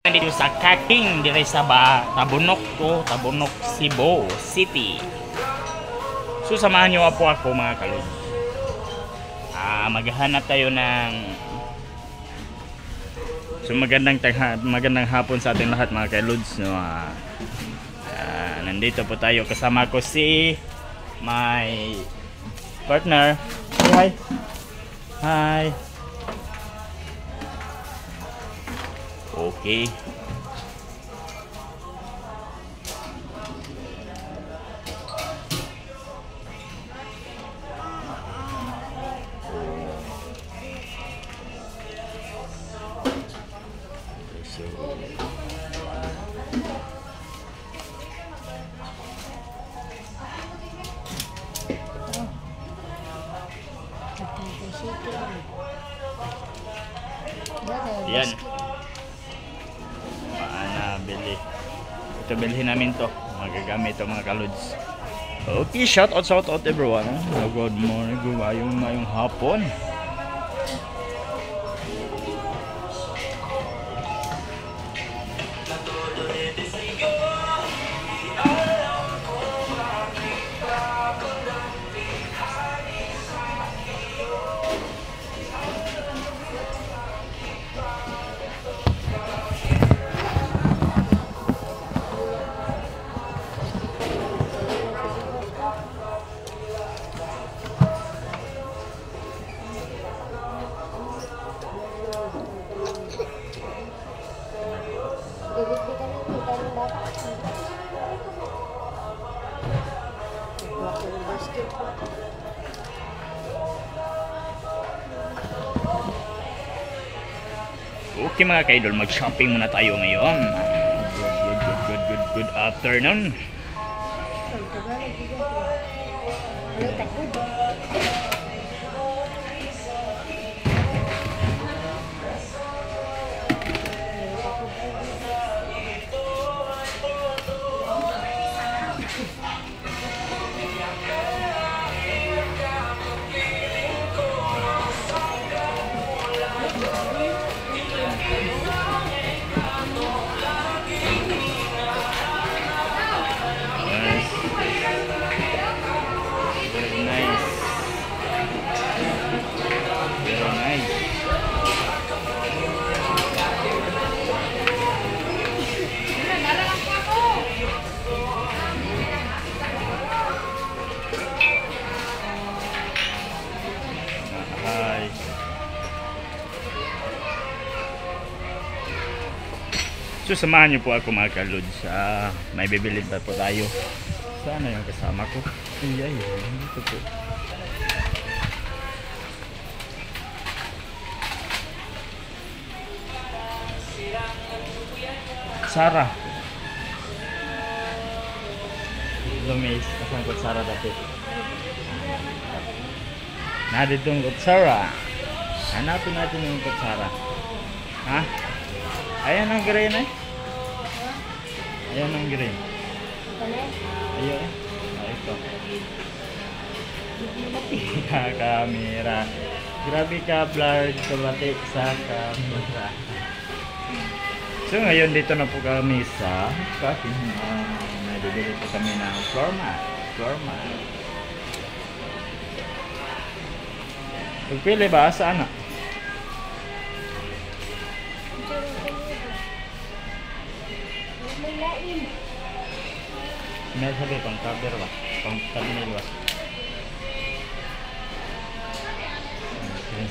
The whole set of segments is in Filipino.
Dito sa Kaking dire sa Tabunok, Cebu City. So samahan niyo po ako mga kalod. Maghahanap tayo ng magandang hapon sa ating lahat mga kailods, no. Nandito po tayo, kasama ko si my partner. Hi. Hi. Okay. Yan. Bili. Ito bilhin namin to. Magagamit to mga kalods. Okay, shout out everyone. Good morning, ngayong hapon. Okay mga kaidol, mag-shopping muna tayo ngayon. Good afternoon. So samahan niyo po ako mga kalods. May bibilin pa po tayo. Sana yung kasama ko. Ay, dito po. Sarah. Lumis. Kasama ko Sarah dati. Nandito yung Sarah. Hanapin natin yung Sarah. Ha? Ayan ang green eh. Ayan ang green. Ayan. Ito. Kamera. Grabe ka blurred tumati sa kamera. So ngayon dito na po kami sa nabibili po kami ng floor mat. Pagpili ba? Saan na? May sabi pang cover ba? Pang thumbnail ba?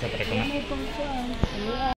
Sa pre ko na.